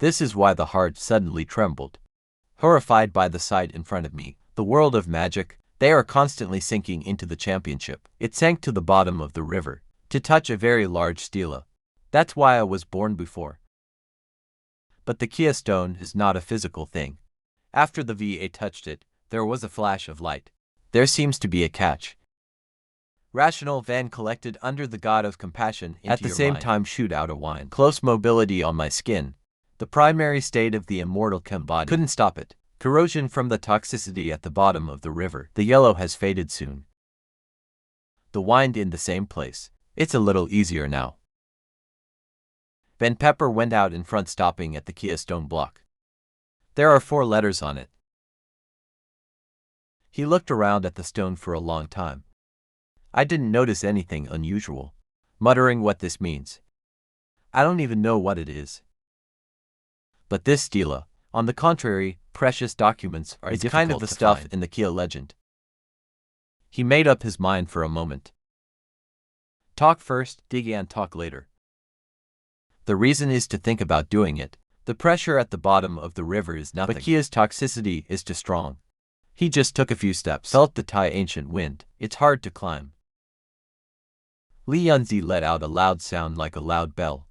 This is why the heart suddenly trembled. Horrified by the sight in front of me, the world of magic, they are constantly sinking into the championship. It sank to the bottom of the river, to touch a very large stela. That's why I was born before. But the Kia stone is not a physical thing. After the VA touched it, there was a flash of light. There seems to be a catch. Rational Van collected under the god of compassion into at the same mind. Time shoot out a whine. Close mobility on my skin. The primary state of the immortal chem body couldn't stop it. Corrosion from the toxicity at the bottom of the river. The yellow has faded soon. The wind in the same place. It's a little easier now. Van Pepper went out in front, stopping at the Kia stone block. There are 4 letters on it. He looked around at the stone for a long time. I didn't notice anything unusual, muttering what this means. I don't even know what it is. But this stela, on the contrary, precious documents are kind of the stuff in the Kia legend. He made up his mind for a moment. Talk first, dig and talk later. The reason is to think about doing it. The pressure at the bottom of the river is nothing, but Kia's toxicity is too strong. He just took a few steps, felt the Thai ancient wind. It's hard to climb. Li Yunxiao let out a loud sound like a loud bell.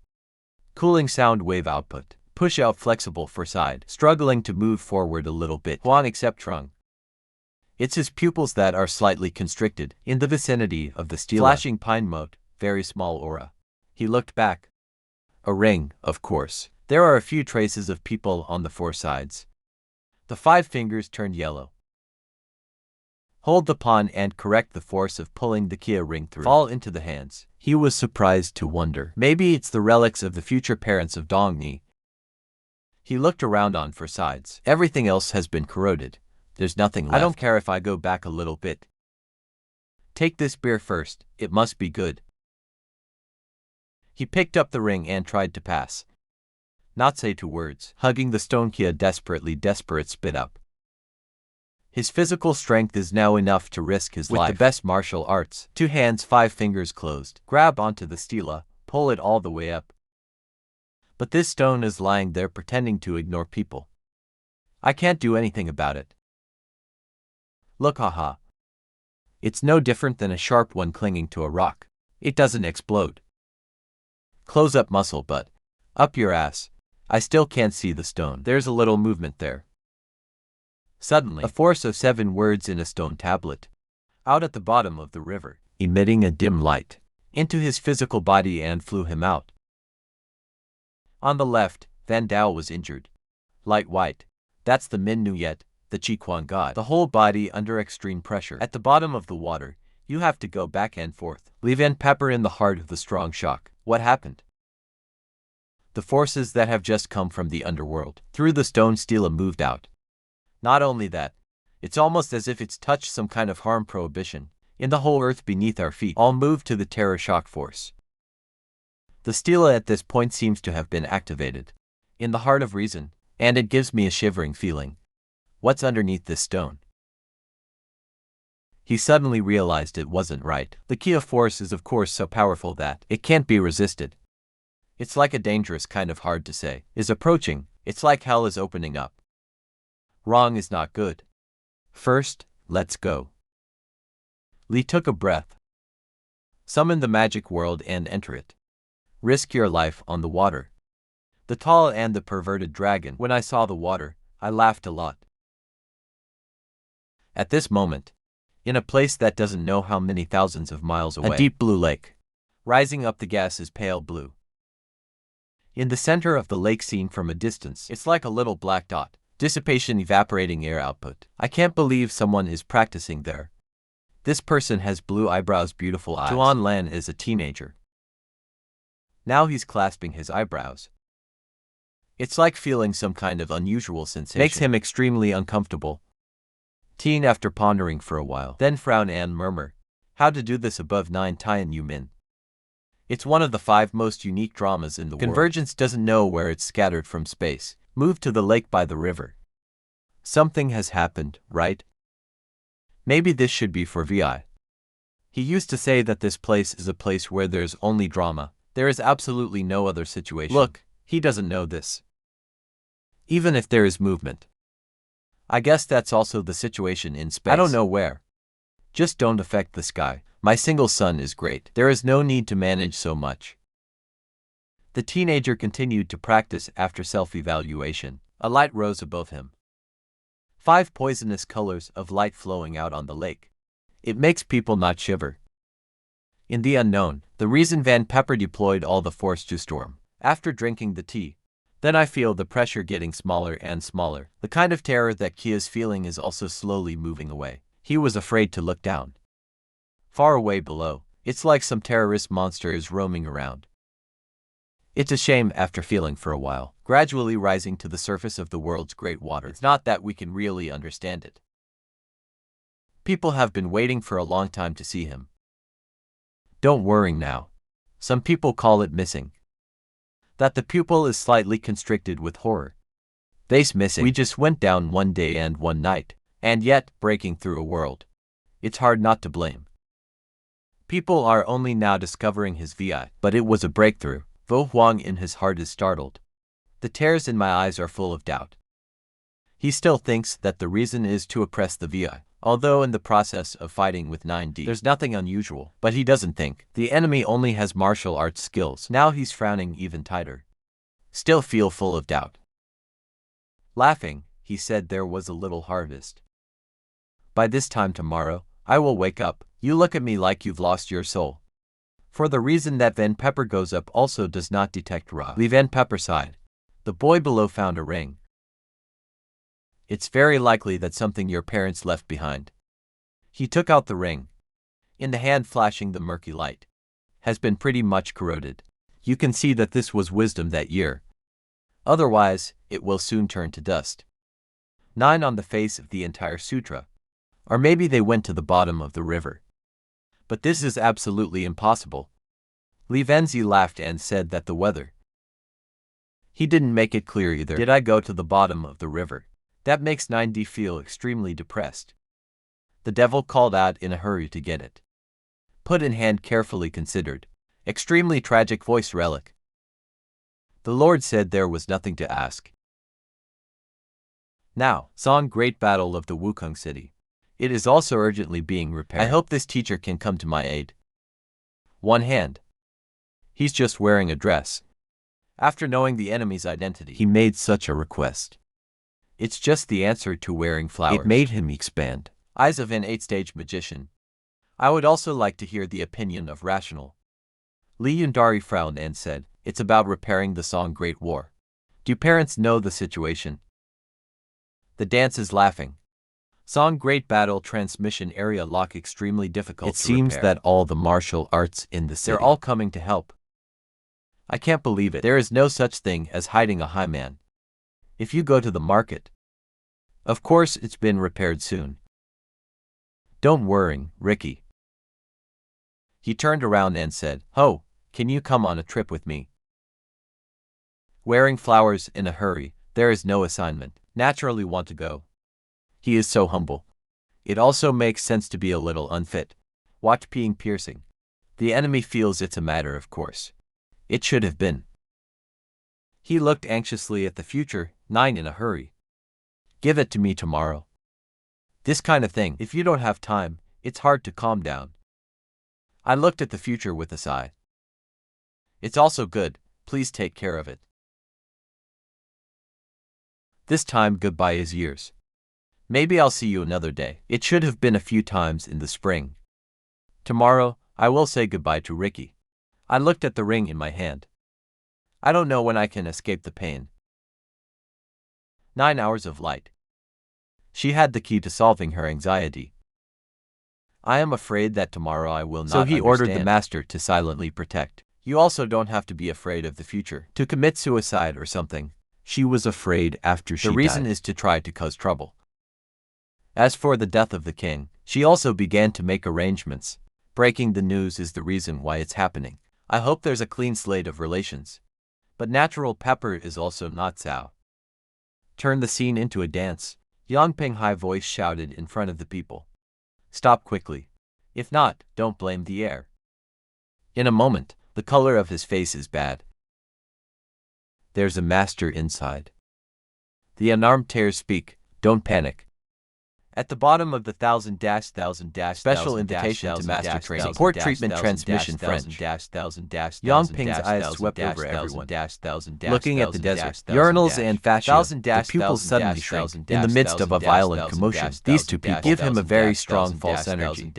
Cooling sound wave output. Push out flexible for side, struggling to move forward a little bit. Huang except Trung. It's his pupils that are slightly constricted, in the vicinity of the stela. Flashing pine mote, very small aura. He looked back. A ring, of course. There are a few traces of people on the 4 sides. The 5 fingers turned yellow. Hold the pawn and correct the force of pulling the Kia ring through. Fall into the hands. He was surprised to wonder. Maybe it's the relics of the future parents of Dongni. He looked around on 4 sides. Everything else has been corroded. There's nothing left. I don't care if I go back a little bit. Take this beer first. It must be good. He picked up the ring and tried to pass. Not say 2 words. Hugging the stone, Kia desperate spit up. His physical strength is now enough to risk his life. With the best martial arts. 2 hands, 5 fingers closed. Grab onto the stela, pull it all the way up. But this stone is lying there pretending to ignore people. I can't do anything about it. Look, haha. It's no different than a sharp one clinging to a rock. It doesn't explode. Close up muscle butt. Up your ass. I still can't see the stone. There's a little movement there. Suddenly, a force of 7 words in a stone tablet. Out at the bottom of the river, emitting a dim light. Into his physical body and flew him out. On the left, Van Dao was injured. Light white. That's the Min Nuyet, the Chiquan god. The whole body under extreme pressure. At the bottom of the water, you have to go back and forth. Leave Van Pepper in the heart of the strong shock. What happened? The forces that have just come from the underworld. Through the stone, stela moved out. Not only that, it's almost as if it's touched some kind of harm prohibition. In the whole earth beneath our feet, all moved to the terror shock force. The stela at this point seems to have been activated. In the heart of reason, and it gives me a shivering feeling. What's underneath this stone? He suddenly realized it wasn't right. The Kia force is of course so powerful that it can't be resisted. It's like a dangerous kind of hard to say. Is approaching, it's like hell is opening up. Wrong is not good. First, let's go. Li took a breath. Summon the magic world and enter it. Risk your life on the water. The tall and the perverted dragon. When I saw the water, I laughed a lot. At this moment, in a place that doesn't know how many thousands of miles away, a deep blue lake. Rising up, the gas is pale blue. In the center of the lake, seen from a distance, it's like a little black dot. Dissipation, evaporating air output. I can't believe someone is practicing there. This person has blue eyebrows, beautiful eyes. Tuan Lan is a teenager. Now he's clasping his eyebrows. It's like feeling some kind of unusual sensation. Makes him extremely uncomfortable. Teen, after pondering for a while, then frown and murmur, how to do this above 9 Tian Yu Min. It's one of the 5 most unique dramas in the world. Convergence doesn't know where it's scattered from space. Moved to the lake by the river. Something has happened, right? Maybe this should be for Vi. He used to say that this place is a place where there's only drama. There is absolutely no other situation. Look, he doesn't know this. even if there is movement. I guess that's also the situation in space. I don't know where. Just don't affect the sky. My single sun is great. There is no need to manage so much. The teenager continued to practice after self-evaluation. A light rose above him. 5 poisonous colors of light flowing out on the lake. It makes people not shiver. In the unknown, the reason Van Pepper deployed all the force to storm. After drinking the tea, then I feel the pressure getting smaller and smaller. The kind of terror that Kia is feeling is also slowly moving away. He was afraid to look down. Far away below, it's like some terrorist monster is roaming around. It's a shame after feeling for a while, gradually rising to the surface of the world's great water. It's not that we can really understand it. People have been waiting for a long time to see him. Don't worry now. Some people call it missing. That the pupil is slightly constricted with horror. They's missing. We just went down one day and one night, and yet breaking through a world. It's hard not to blame. People are only now discovering his VI, but it was a breakthrough. Vo Huang in his heart is startled. The tears in my eyes are full of doubt. He still thinks that the reason is to oppress the VI, although in the process of fighting with 9D, there's nothing unusual. But he doesn't think the enemy only has martial arts skills. Now he's frowning even tighter. Still feel full of doubt. Laughing, he said there was a little harvest. By this time tomorrow, I will wake up. You look at me like you've lost your soul. For the reason that Van Pepper goes up also does not detect Ra. Li Van Pepper sighed. The boy below found a ring. It's very likely that something your parents left behind. He took out the ring. In the hand flashing the murky light. Has been pretty much corroded. You can see that this was wisdom that year. Otherwise, it will soon turn to dust. 9 on the face of the entire sutra. Or maybe they went to the bottom of the river. But this is absolutely impossible. Li Venzi laughed and said that the weather. He didn't make it clear either. Did I go to the bottom of the river? That makes 9D feel extremely depressed. The devil called out in a hurry to get it. Put in hand carefully considered. Extremely tragic voice relic. The Lord said there was nothing to ask. Now, Song Great Battle of the Wukong City. It is also urgently being repaired. I hope this teacher can come to my aid. One hand. He's just wearing a dress. After knowing the enemy's identity, he made such a request. It's just the answer to wearing flowers. It made him expand. Eyes of an 8-stage magician. I would also like to hear the opinion of rational. Li Yundari frowned and said, it's about repairing the Song Great War. Do parents know the situation? The dance is laughing. Song Great Battle transmission area lock extremely difficult to repair. It seems that all the martial arts in the city, they're all coming to help. I can't believe it. There is no such thing as hiding a high man. If you go to the market, of course it's been repaired soon. Don't worry, Ricky. He turned around and said, Ho, can you come on a trip with me? Wearing flowers in a hurry, there is no assignment. Naturally want to go. He is so humble. It also makes sense to be a little unfit. Watch being piercing. The enemy feels it's a matter of course. It should have been. He looked anxiously at the future, 9 in a hurry. Give it to me tomorrow. This kind of thing, if you don't have time, it's hard to calm down. I looked at the future with a sigh. It's also good, please take care of it. This time goodbye is years. Maybe I'll see you another day. It should have been a few times in the spring. Tomorrow, I will say goodbye to Ricky. I looked at the ring in my hand. I don't know when I can escape the pain. 9 hours of light. She had the key to solving her anxiety. I am afraid that tomorrow I will not understand. So he ordered the master to silently protect. You also don't have to be afraid of the future. To commit suicide or something. She was afraid after she died. The reason is to try to cause trouble. As for the death of the king, she also began to make arrangements. Breaking the news is the reason why it's happening. I hope there's a clean slate of relations. But natural pepper is also not Cao. Turn the scene into a dance. Yang Ping high voice shouted in front of the people. Stop quickly. If not, don't blame the air. In a moment, the color of his face is bad. There's a master inside. The unarmed tears speak, don't panic. At the bottom of the special invitation to master training, support treatment transmission French. Yang Ping's eyes swept over everyone. Looking at the desert, urinals and fascia, the pupils suddenly shrink. In the midst of a violent commotion, these two people give him a very strong false energy,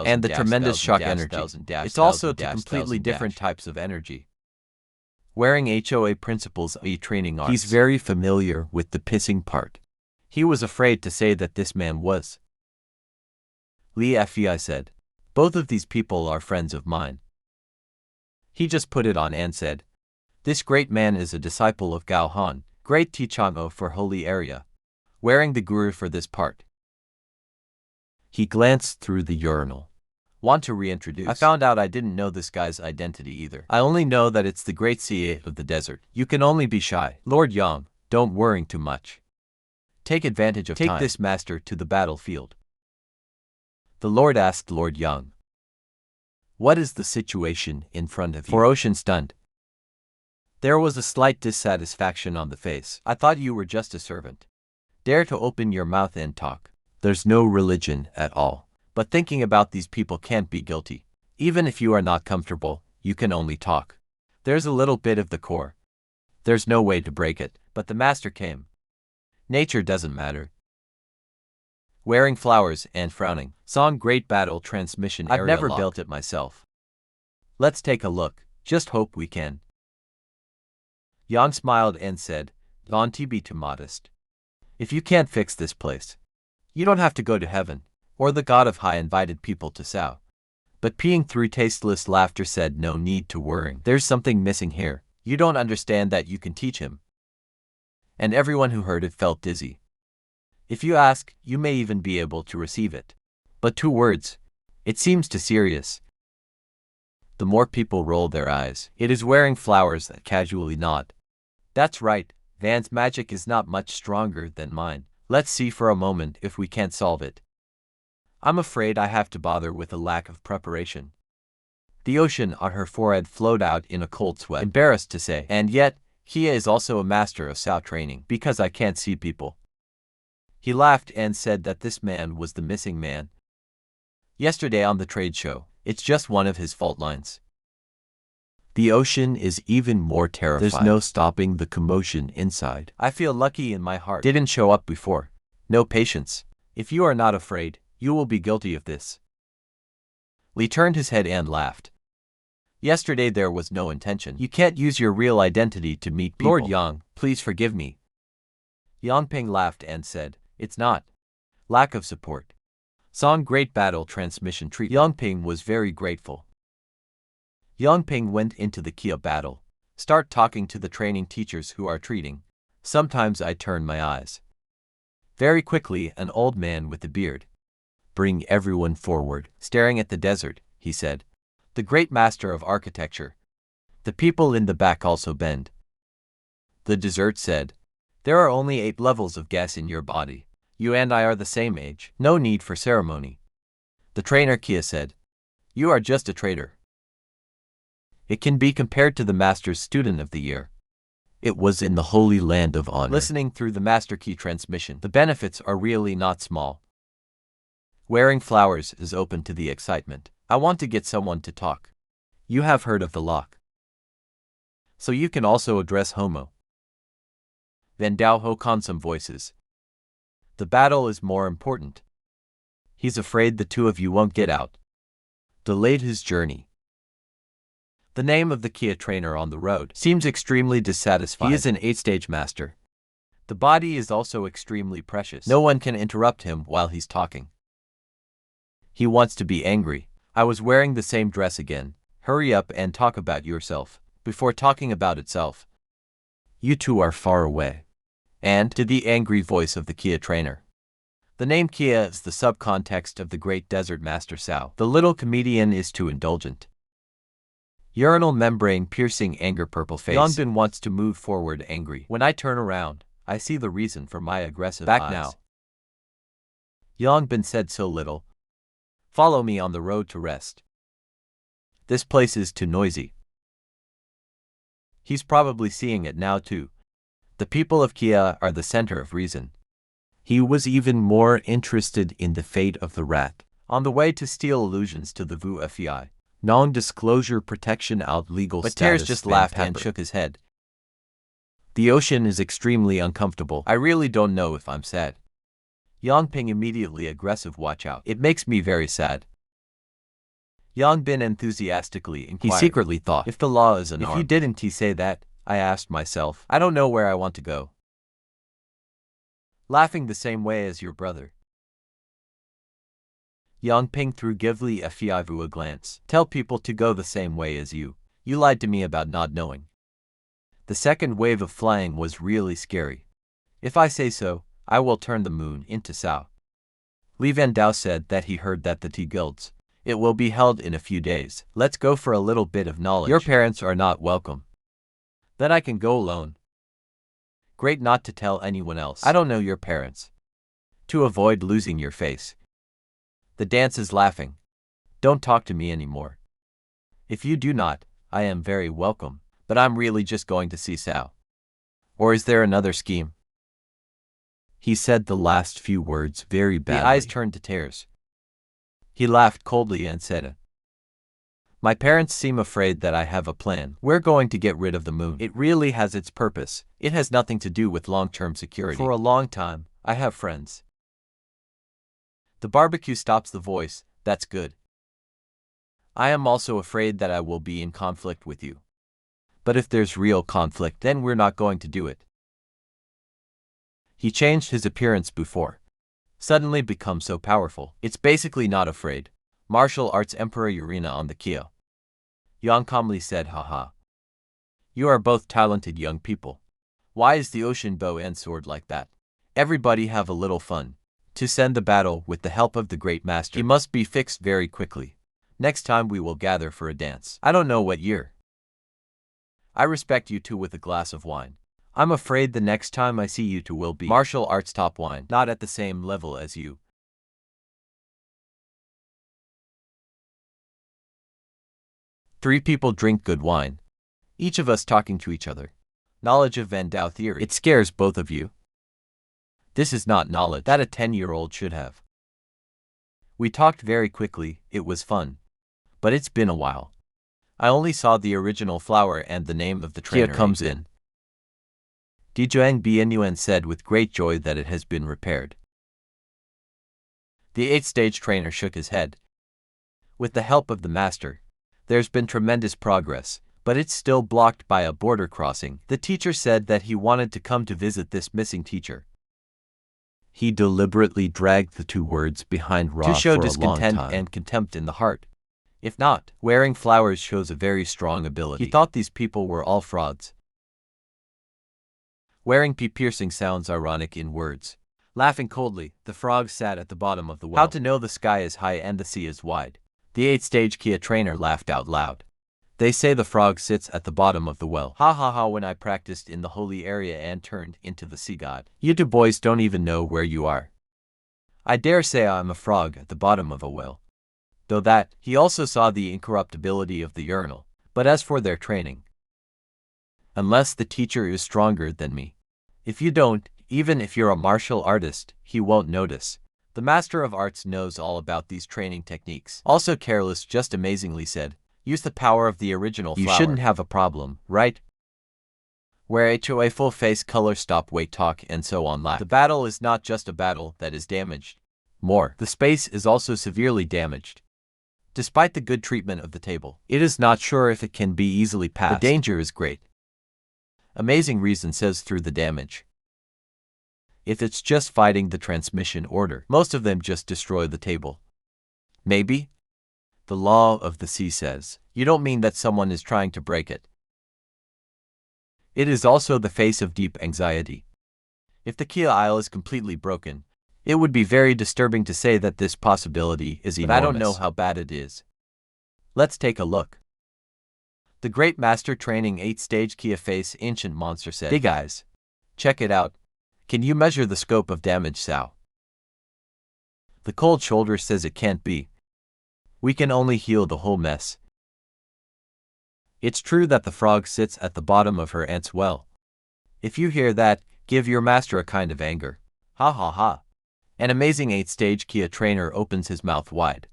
and the tremendous shock energy. It's also two completely different types of energy. Wearing HOA principles training arts, he's very familiar with the pissing part. He was afraid to say that this man was. Li Yunxiao said, both of these people are friends of mine. He just put it on and said, this great man is a disciple of Gao Han, great Tichang'o for holy area, wearing the guru for this part. He glanced through the urinal. Want to reintroduce? I found out I didn't know this guy's identity either. I only know that it's the great CA of the desert. You can only be shy. Lord Yang, don't worry too much. Take advantage of time. Take this master to the battlefield. The Lord asked Lord Yang. What is the situation in front of you? For Ocean stunned. There was a slight dissatisfaction on the face. I thought you were just a servant. Dare to open your mouth and talk. There's no religion at all. But thinking about these people can't be guilty. Even if you are not comfortable, you can only talk. There's a little bit of the core. There's no way to break it, but the master came. Nature doesn't matter. Wearing flowers and frowning. Song Great Battle Transmission Area. I've never built it myself. Let's take a look. Just hope we can. Yang smiled and said, don't be too modest. If you can't fix this place, you don't have to go to heaven, or the God of High invited people to Sao. But peeing through tasteless laughter said no need to worry. There's something missing here. You don't understand that you can teach him. And everyone who heard it felt dizzy. If you ask, you may even be able to receive it. But 2 words. It seems too serious. The more people roll their eyes. It is wearing flowers that casually nod. That's right, Van's magic is not much stronger than mine. Let's see for a moment if we can't solve it. I'm afraid I have to bother with a lack of preparation. The ocean on her forehead flowed out in a cold sweat. Embarrassed to say, and yet, Kia is also a master of Sao training, because I can't see people. He laughed and said that this man was the missing man. Yesterday on the trade show, it's just one of his fault lines. The ocean is even more terrifying. There's no stopping the commotion inside. I feel lucky in my heart. Didn't show up before. No patience. If you are not afraid, you will be guilty of this. Li turned his head and laughed. Yesterday there was no intention. You can't use your real identity to meet people. Lord Yang, please forgive me. Yang Ping laughed and said, it's not. Lack of support. Song Great Battle Transmission Treatment. Yang Ping was very grateful. Yang Ping went into the Kia battle. Start talking to the training teachers who are treating. Sometimes I turn my eyes. Very quickly an old man with a beard. Bring everyone forward. Staring at the desert, he said. The great master of architecture. The people in the back also bend. The dessert said, there are only 8 levels of gas in your body. You and I are the same age. No need for ceremony. The trainer Kia said, you are just a traitor. It can be compared to the master's student of the year. It was in the holy land of honor. Listening through the master key transmission, the benefits are really not small. Wearing flowers is open to the excitement. I want to get someone to talk. You have heard of the lock. So you can also address Homo. Then Dao Ho Con some voices. The battle is more important. He's afraid the 2 of you won't get out. Delayed his journey. The name of the Kia trainer on the road seems extremely dissatisfied. He is an 8-stage master. The body is also extremely precious. No one can interrupt him while he's talking. He wants to be angry. I was wearing the same dress again. Hurry up and talk about yourself, before talking about itself. You 2 are far away. And, to the angry voice of the Kia trainer. The name Kia is the subcontext of the great desert master Sao. The little comedian is too indulgent. Urinal membrane piercing anger purple face. Yangbin wants to move forward angry. When I turn around, I see the reason for my aggressive eyes. Back now. Yangbin said so little. Follow me on the road to rest. This place is too noisy. He's probably seeing it now too. The people of Kia are the center of reason. He was even more interested in the fate of the rat. On the way to steal illusions to the Vu Fei, non-disclosure protection out legal But status. Tears just Van laughed Pepper and shook his head. The ocean is extremely uncomfortable. I really don't know if I'm sad. Yangping immediately aggressive. Watch out. It makes me very sad. Yang Bin enthusiastically inquired. He secretly thought, if the law is an arm. If you didn't he say that, I asked myself. I don't know where I want to go. Laughing the same way as your brother. Yangping threw Givli Feivu a glance. Tell people to go the same way as you. You lied to me about not knowing. The second wave of flying was really scary. If I say so, I will turn the moon into Sao. Li Vandao said that he heard that the tea guilds. It will be held in a few days. Let's go for a little bit of knowledge. Your parents are not welcome. Then I can go alone. Great not to tell anyone else. I don't know your parents. To avoid losing your face. The dance is laughing. Don't talk to me anymore. If you do not, I am very welcome, but I'm really just going to see Sao. Or is there another scheme? He said the last few words very badly. The eyes turned to tears. He laughed coldly and said, my parents seem afraid that I have a plan. We're going to get rid of the moon. It really has its purpose. It has nothing to do with long-term security. For a long time, I have friends. The barbecue stops the voice. That's good. I am also afraid that I will be in conflict with you. But if there's real conflict, then we're not going to do it. He changed his appearance before. Suddenly become so powerful. It's basically not afraid. Martial arts Emperor Urina on the Kyo. Yang calmly said, haha. You are both talented young people. Why is the ocean bow and sword like that? Everybody have a little fun. To send the battle with the help of the great master. He must be fixed very quickly. Next time we will gather for a dance. I don't know what year. I respect you two with a glass of wine. I'm afraid the next time I see you two will be martial arts top wine, not at the same level as you. Three people drink good wine. Each of us talking to each other. Knowledge of Vandao theory. It scares both of you. This is not knowledge that a 10-year-old should have. We talked very quickly, it was fun. But it's been a while. I only saw the original flower and the name of the trainer. Kia comes in. Dijuang Bianyuan said with great joy that it has been repaired. The 8th-stage trainer shook his head. With the help of the master, there's been tremendous progress, but it's still blocked by a border crossing. The teacher said that he wanted to come to visit this missing teacher. He deliberately dragged the two words behind Ra to show for discontent a long time. And contempt in the heart. If not, wearing flowers shows a very strong ability. He thought these people were all frauds. Wearing piercing sounds ironic in words. Laughing coldly, the frog sat at the bottom of the well. How to know the sky is high and the sea is wide? The 8th-stage Kia trainer laughed out loud. They say the frog sits at the bottom of the well. Ha ha ha, when I practiced in the holy area and turned into the sea god. You two boys don't even know where you are. I dare say I'm a frog at the bottom of a well. Though that, he also saw the incorruptibility of the urinal. But as for their training, unless the teacher is stronger than me. If you don't, even if you're a martial artist, he won't notice. The master of arts knows all about these training techniques. Also Careless just amazingly said, use the power of the original flower. You shouldn't have a problem, right? Where HOA full face color stop wait talk and so on laugh. The battle is not just a battle that is damaged. More, the space is also severely damaged. Despite the good treatment of the table, it is not sure if it can be easily passed. The danger is great. Amazing reason says through the damage. If it's just fighting the transmission order, most of them just destroy the table. Maybe? The law of the sea says, you don't mean that someone is trying to break it. It is also the face of deep anxiety. If the Kia Isle is completely broken, it would be very disturbing to say that this possibility is enormous. But I don't know how bad it is. Let's take a look. The great master training 8th-stage Kia face ancient monster said, big eyes. Check it out. Can you measure the scope of damage, Sao? The cold shoulder says it can't be. We can only heal the whole mess. It's true that the frog sits at the bottom of her aunt's well. If you hear that, give your master a kind of anger. Ha ha ha. An amazing 8th-stage Kia trainer opens his mouth wide.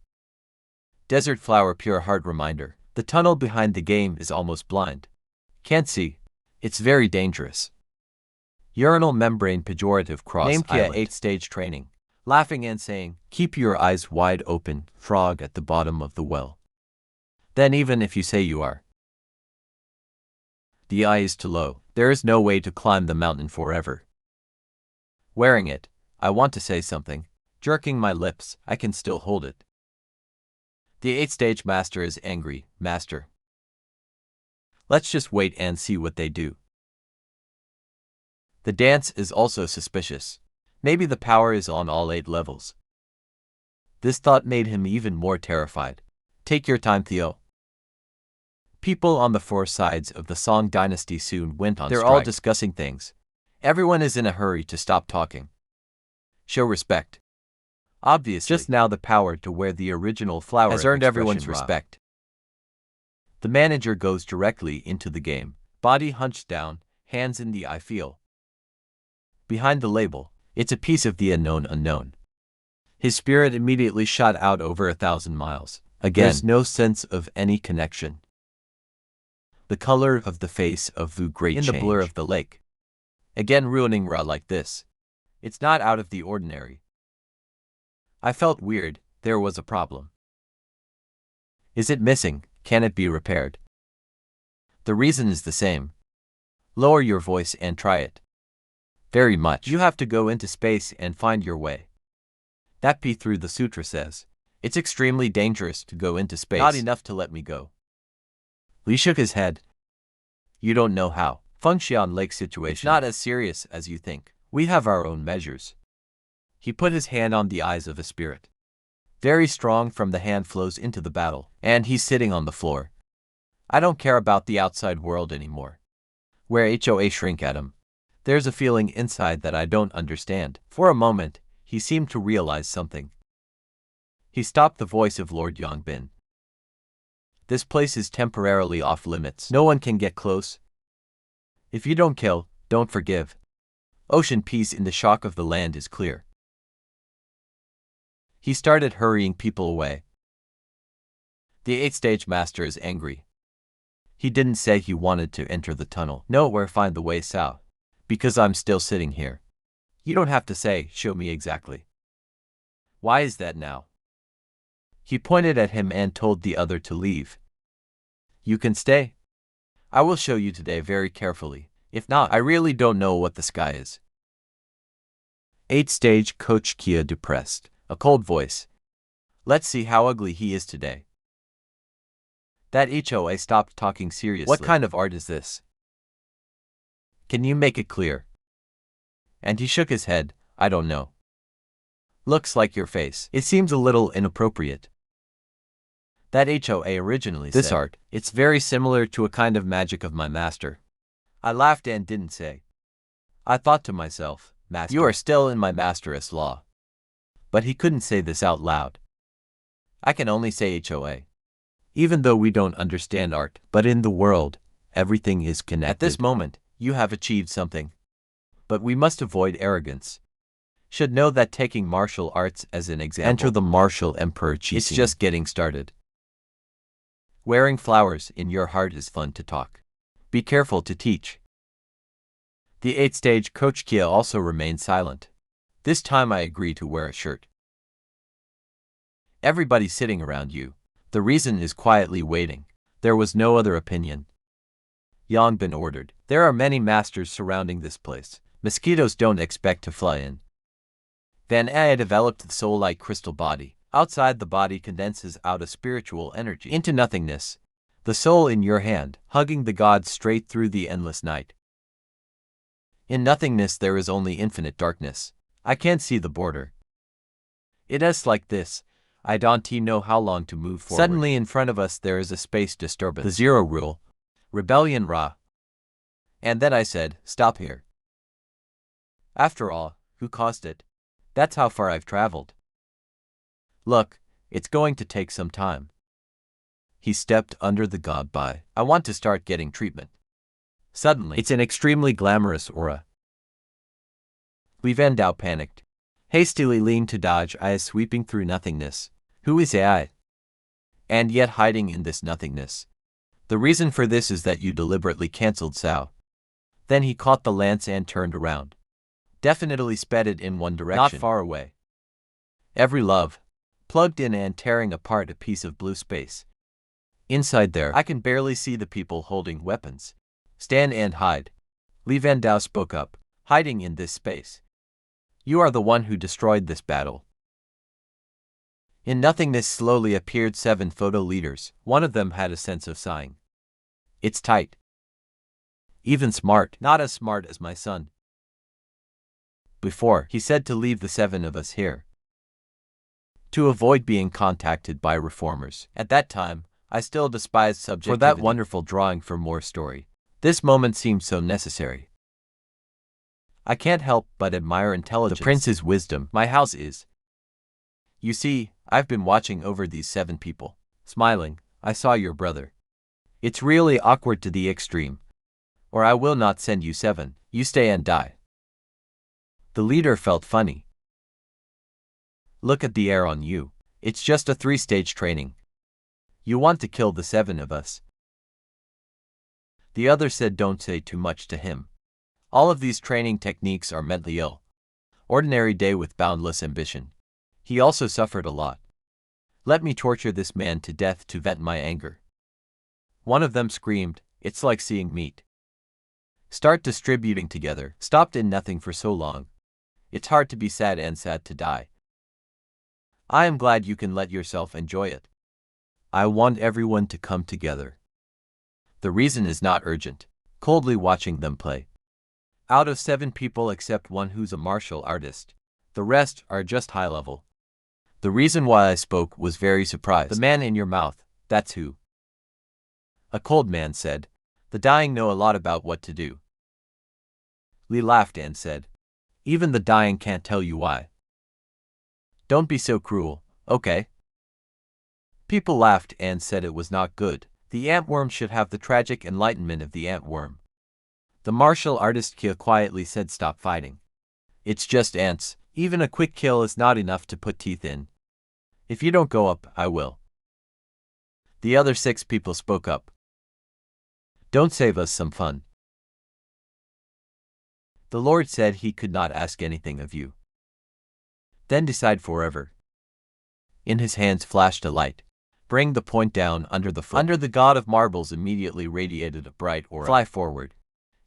Desert flower pure heart reminder. The tunnel behind the game is almost blind. Can't see. It's very dangerous. Urinal membrane pejorative cross Name Kia 8th-stage training. Laughing and saying, keep your eyes wide open, frog at the bottom of the well. Then even if you say you are. The eye is too low. There is no way to climb the mountain forever. Wearing it, I want to say something. Jerking my lips, I can still hold it. The 8th-stage master is angry, master. Let's just wait and see what they do. The dance is also suspicious. Maybe the power is on all 8 levels. This thought made him even more terrified. Take your time, Theo. People on the 4 sides of the Song dynasty soon went on strike. They're all discussing things. Everyone is in a hurry to stop talking. Show respect. Obviously, just now the power to wear the original flower has earned everyone's respect. The manager goes directly into the game, body hunched down, hands in the eye feel. Behind the label, it's a piece of the unknown. His spirit immediately shot out over 1,000 miles. Again, there's no sense of any connection. The color of the face of Vu great in change. The blur of the lake. Again ruining Ra like this. It's not out of the ordinary. I felt weird, there was a problem. Is it missing? Can it be repaired? The reason is the same. Lower your voice and try it. Very much. You have to go into space and find your way. That P through the sutra says. It's extremely dangerous to go into space. Not enough to let me go. Li shook his head. You don't know how. Fengxian Lake situation. It's not as serious as you think. We have our own measures. He put his hand on the eyes of a spirit. Very strong from the hand flows into the battle, and he's sitting on the floor. I don't care about the outside world anymore. Where HOA shrink at him. There's a feeling inside that I don't understand. For a moment, he seemed to realize something. He stopped the voice of Lord Yongbin. This place is temporarily off limits. No one can get close. If you don't kill, don't forgive. Ocean peace in the shock of the land is clear. He started hurrying people away. The 8th-stage master is angry. He didn't say he wanted to enter the tunnel. Nowhere find the way south. Because I'm still sitting here. You don't have to say, show me exactly. Why is that now? He pointed at him and told the other to leave. You can stay. I will show you today very carefully. If not, I really don't know what the sky is. 8th-stage Coach Kia depressed. A cold voice. Let's see how ugly he is today. That HOA stopped talking seriously. What kind of art is this? Can you make it clear? And he shook his head. I don't know. Looks like your face. It seems a little inappropriate. That HOA originally said, this art, it's very similar to a kind of magic of my master. I laughed and didn't say. I thought to myself, Master, you are still in my master's law. But he couldn't say this out loud. I can only say HOA. Even though we don't understand art, but in the world, everything is connected. At this moment, you have achieved something. But we must avoid arrogance. Should know that taking martial arts as an example, enter the martial emperor Qi. It's just getting started. Wearing flowers in your heart is fun to talk. Be careful to teach. The 8th-stage Coach Kia also remained silent. This time I agree to wear a shirt. Everybody sitting around you. The reason is quietly waiting. There was no other opinion. Yongbin ordered. There are many masters surrounding this place. Mosquitoes don't expect to fly in. Then I developed the soul-like crystal body. Outside the body condenses out a spiritual energy into nothingness. The soul in your hand, hugging the gods straight through the endless night. In nothingness there is only infinite darkness. I can't see the border. It is like this. I don't know how long to move forward. Suddenly in front of us there is a space disturbance. The zero rule. Rebellion Ra. And then I said, stop here. After all, who caused it? That's how far I've traveled. Look, it's going to take some time. He stepped under the god by. I want to start getting treatment. Suddenly, it's an extremely glamorous aura. Li Yunxiao panicked. Hastily leaned to dodge eyes sweeping through nothingness. Who is AI? And yet hiding in this nothingness. The reason for this is that you deliberately cancelled Sao. Then he caught the lance and turned around. Definitely sped it in one direction. Not far away. Every love. Plugged in and tearing apart a piece of blue space. Inside there, I can barely see the people holding weapons. Stand and hide. Li Yunxiao spoke up, hiding in this space. You are the one who destroyed this battle. In nothingness slowly appeared 7 photo leaders. One of them had a sense of sighing. It's tight. Even smart, not as smart as my son. Before, he said to leave the 7 of us here. To avoid being contacted by reformers. At that time, I still despised subjectivity. For that wonderful drawing for more story. This moment seemed so necessary. I can't help but admire intelligence. The prince's wisdom. My house is. You see, I've been watching over these 7 people. Smiling, I saw your brother. It's really awkward to the extreme. Or I will not send you 7. You stay and die. The leader felt funny. Look at the air on you. It's just a 3-stage training. You want to kill the 7 of us. The other said don't say too much to him. All of these training techniques are mentally ill. Ordinary day with boundless ambition. He also suffered a lot. Let me torture this man to death to vent my anger. One of them screamed, it's like seeing meat. Start distributing together. Stopped in nothing for so long. It's hard to be sad and sad to die. I am glad you can let yourself enjoy it. I want everyone to come together. The reason is not urgent. Coldly watching them play. Out of 7 people except one who's a martial artist. The rest are just high level. The reason why I spoke was very surprised. The man in your mouth, that's who. A cold man said. The dying know a lot about what to do. Li laughed and said. Even the dying can't tell you why. Don't be so cruel, okay? People laughed and said it was not good. The antworm should have the tragic enlightenment of the antworm. The martial artist Kia quietly said stop fighting. It's just ants. Even a quick kill is not enough to put teeth in. If you don't go up, I will. The other 6 people spoke up. Don't save us some fun. The Lord said he could not ask anything of you. Then decide forever. In his hands flashed a light. Bring the point down under the foot. Under the god of marbles immediately radiated a bright aura. Fly forward.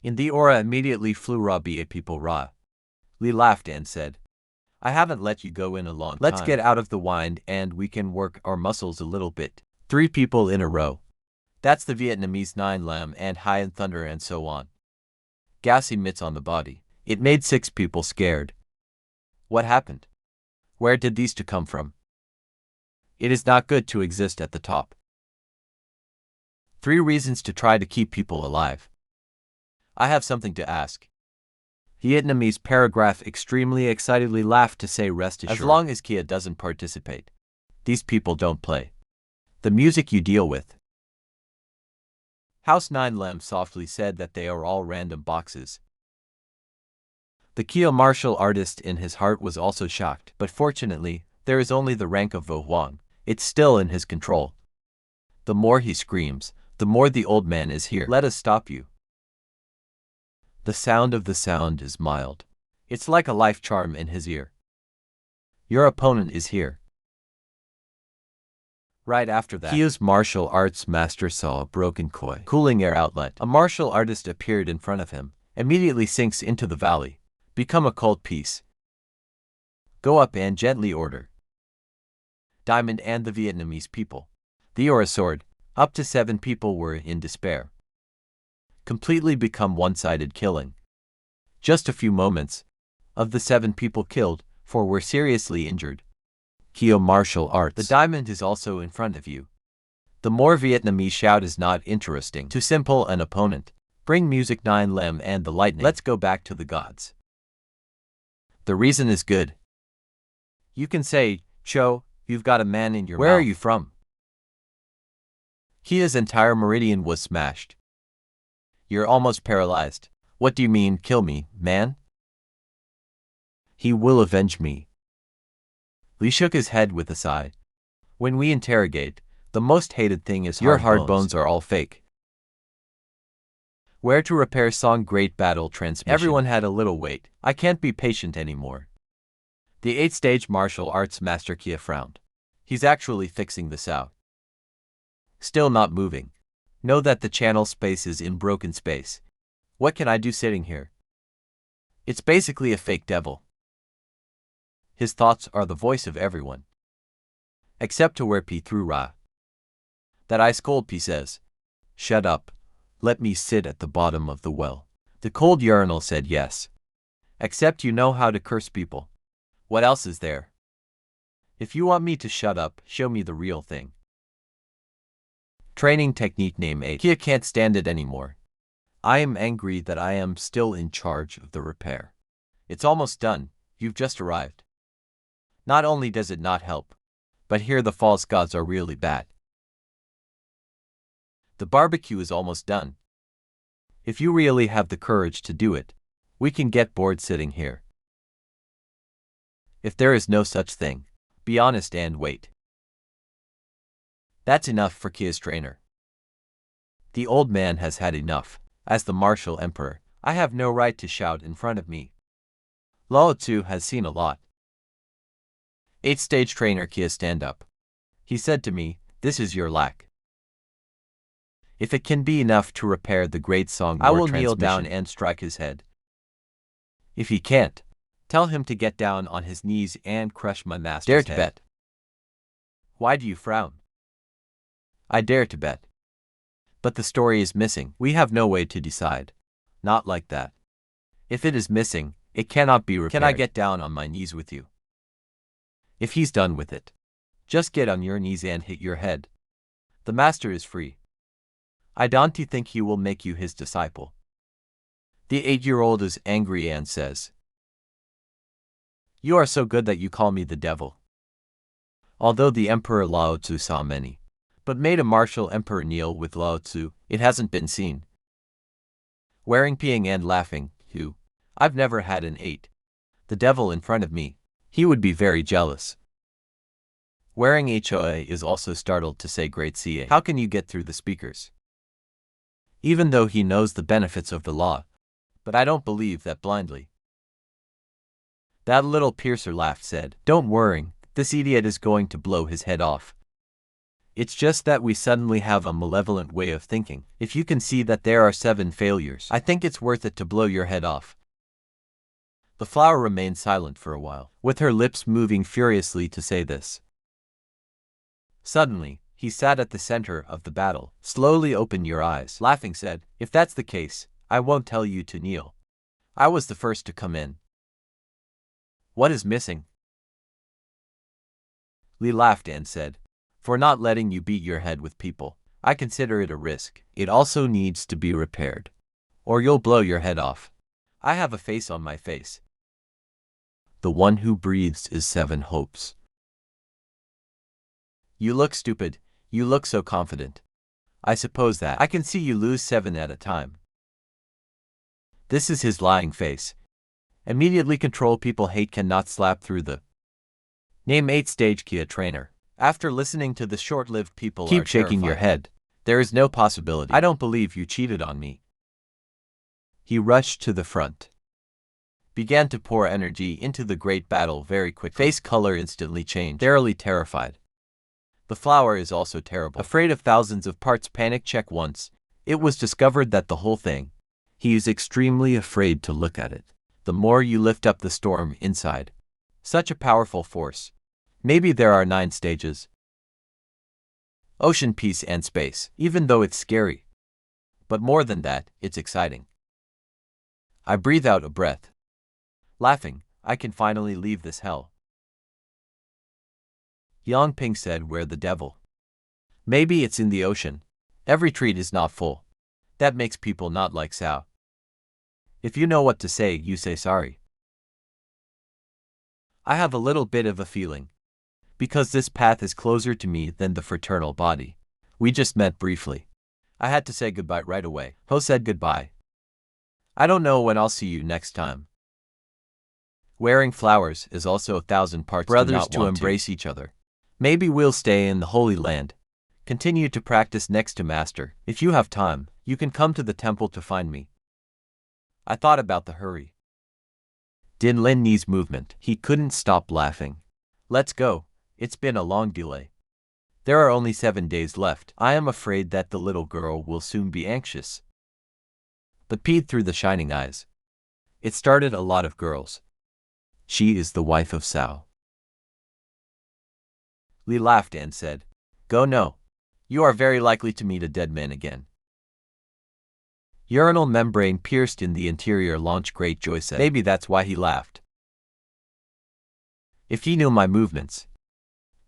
In the aura immediately flew Ra be a people Ra. Li laughed and said. I haven't let you go in a long time. Let's get out of the wind and we can work our muscles a little bit. 3 people in a row. That's the Vietnamese 9 lam and high in thunder and so on. Gas emits on the body. It made 6 people scared. What happened? Where did these 2 come from? It is not good to exist at the top. 3 reasons to try to keep people alive. I have something to ask. Vietnamese paragraph extremely excitedly laughed to say rest assured. As long as Kia doesn't participate. These people don't play. The music you deal with. House 9 Lem softly said that they are all random boxes. The Kia martial artist in his heart was also shocked, but fortunately, there is only the rank of Vo Huang. It's still in his control. The more he screams, the more the old man is here. Let us stop you. The sound of the sound is mild. It's like a life charm in his ear. Your opponent is here. Right after that, Kia's martial arts master saw a broken koi cooling air outlet. A martial artist appeared in front of him, immediately sinks into the valley. Become a cold piece. Go up and gently order. Diamond and the Vietnamese people. The aura sword. Up to 7 people were in despair. Completely become one-sided killing. Just a few moments. Of the 7 people killed, 4 were seriously injured. Kio martial arts. The diamond is also in front of you. The more Vietnamese shout is not interesting. Too simple an opponent. Bring music 9 Lem and the lightning. Let's go back to the gods. The reason is good. You can say, Cho, you've got a man in your mouth. Where are you from? Kia's entire meridian was smashed. You're almost paralyzed. What do you mean, kill me, man? He will avenge me. Li shook his head with a sigh. When we interrogate, the most hated thing is your hard bones are all fake. Where to repair song great battle transmission. Everyone had a little wait. I can't be patient anymore. The 8th-stage martial arts master Kia frowned. He's actually fixing this out. Still not moving. Know that the channel space is in broken space. What can I do sitting here? It's basically a fake devil. His thoughts are the voice of everyone. Except to where P through Ra. That ice cold P says, "Shut up. Let me sit at the bottom of the well." The cold urinal said yes. Except you know how to curse people. What else is there? If you want me to shut up, show me the real thing. Training technique name 8. Kia can't stand it anymore. I am angry that I am still in charge of the repair. It's almost done. You've just arrived. Not only does it not help, but here the false gods are really bad. The barbecue is almost done. If you really have the courage to do it, we can get bored sitting here. If there is no such thing, be honest and wait. That's enough for Kia's trainer. The old man has had enough. As the martial emperor, I have no right to shout in front of me. Lao Tzu has seen a lot. 8th-stage trainer Kia stand up. He said to me, "This is your lack. If it can be enough to repair the great song, I will kneel down and strike his head. If he can't, tell him to get down on his knees and crush my master's head." Dare to bet. Why do you frown? I dare to bet. But the story is missing. We have no way to decide. Not like that. If it is missing, it cannot be repaired. Can I get down on my knees with you? If he's done with it, just get on your knees and hit your head. The master is free. I don't think he will make you his disciple. The 8-year-old is angry and says, "You are so good that you call me the devil." Although the Emperor Lao Tzu saw many, but made a martial emperor kneel with Lao Tzu, it hasn't been seen. Wearing Peiyang and laughing, "Who? I've never had an 8. The devil in front of me. He would be very jealous." Wearing HOA is also startled to say great CA. How can you get through the speakers? Even though he knows the benefits of the law, but I don't believe that blindly. That little piercer laughed said, "Don't worry, this idiot is going to blow his head off. It's just that we suddenly have a malevolent way of thinking. If you can see that there are 7 failures, I think it's worth it to blow your head off." The flower remained silent for a while, with her lips moving furiously to say this. Suddenly, he sat at the center of the battle. "Slowly open your eyes," laughing said. "If that's the case, I won't tell you to kneel. I was the first to come in. What is missing?" Li laughed and said, "For not letting you beat your head with people. I consider it a risk. It also needs to be repaired, or you'll blow your head off. I have a face on my face. The one who breathes is 7 hopes. You look stupid. You look so confident. I suppose that I can see you lose 7 at a time." This is his lying face. Immediately control people hate cannot slap through the name 8th-stage Kia trainer. After listening to the short-lived people keep shaking your head. There is no possibility. I don't believe you cheated on me. He rushed to the front. Began to pour energy into the great battle very quickly. Face color instantly changed. Thoroughly terrified. The flower is also terrible. Afraid of thousands of parts. Panic check once. It was discovered that the whole thing. He is extremely afraid to look at it. The more you lift up the storm inside. Such a powerful force. Maybe there are 9 stages. Ocean, peace, and space. Even though it's scary. But more than that, it's exciting. I breathe out a breath. Laughing, I can finally leave this hell. Yang Ping said, "Where the devil? Maybe it's in the ocean. Every treat is not full. That makes people not like Sao. If you know what to say, you say sorry. I have a little bit of a feeling. Because this path is closer to me than the fraternal body. We just met briefly. I had to say goodbye right away. Ho said goodbye. I don't know when I'll see you next time. Wearing flowers is also 1,000 parts brothers to embrace each other. Maybe we'll stay in the Holy Land. Continue to practice next to Master. If you have time, you can come to the temple to find me. I thought about the hurry. Din Lin knees movement. He couldn't stop laughing. Let's go. It's been a long delay. There are only 7 days left. I am afraid that the little girl will soon be anxious. But peed through the shining eyes. It started a lot of girls. She is the wife of Cao. Li laughed and said, "Go no. You are very likely to meet a dead man again." Urinal membrane pierced in the interior launched great joy said. Maybe that's why he laughed. If he knew my movements.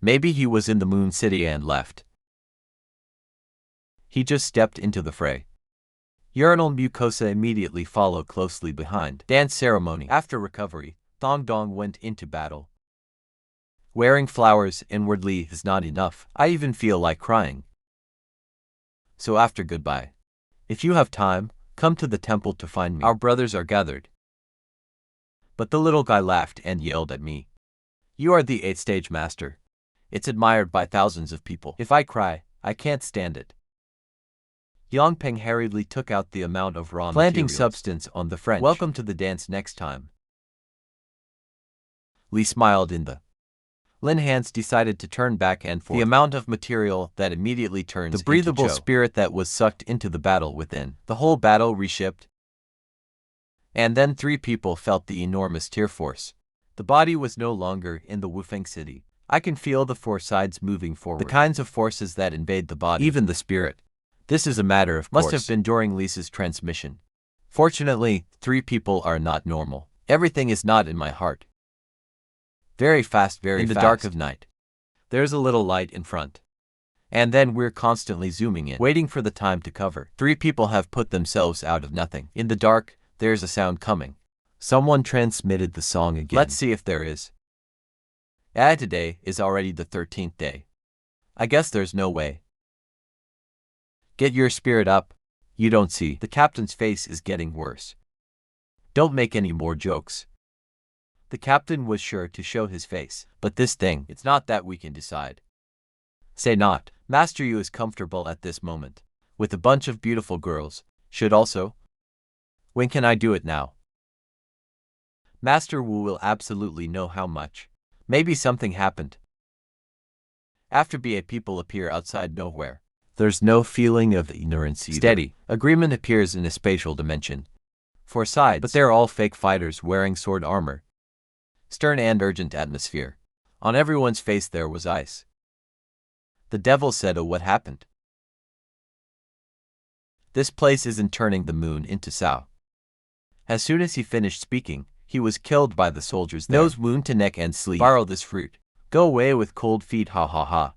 Maybe he was in the Moon City and left. He just stepped into the fray. Urinal mucosa immediately followed closely behind. Dance ceremony. After recovery, Thong Dong went into battle. Wearing flowers inwardly is not enough. I even feel like crying. So after goodbye. If you have time, come to the temple to find me. Our brothers are gathered. But the little guy laughed and yelled at me. You are the 8th stage master. It's admired by thousands of people. If I cry, I can't stand it. Yongpeng hurriedly took out the amount of raw planting substance on the French. Welcome to the dance next time. Li smiled in the Lin hands decided to turn back and forth. The amount of material that immediately turns the breathable spirit that was sucked into the battle within. The whole battle reshipped. And then 3 people felt the enormous tear force. The body was no longer in the Wufeng city. I can feel the 4 sides moving forward. The kinds of forces that invade the body. Even the spirit. This is a matter of course. Must have been during Lisa's transmission. Fortunately, 3 people are not normal. Everything is not in my heart. Very fast, in the dark of night. There's a little light in front. And then we're constantly zooming in, waiting for the time to cover. 3 people have put themselves out of nothing. In the dark, there's a sound coming. Someone transmitted the song again. Let's see if there is. Today is already the 13th day. I guess there's no way. Get your spirit up. You don't see. The captain's face is getting worse. Don't make any more jokes. The captain was sure to show his face. But this thing, it's not that we can decide. Say not. Master Yu is comfortable at this moment. With a bunch of beautiful girls. Should also. When can I do it now? Master Wu will absolutely know how much. Maybe something happened. After BA people appear outside nowhere. There's no feeling of ignorance either. Steady. Agreement appears in a spatial dimension. 4 sides. But they're all fake fighters wearing sword armor. Stern and urgent atmosphere. On everyone's face there was ice. The devil said, "Oh, what happened? This place isn't turning the moon into Cao." As soon as he finished speaking, he was killed by the soldiers there. Nose wound to neck and sleeve. Borrow this fruit. Go away with cold feet, ha ha ha.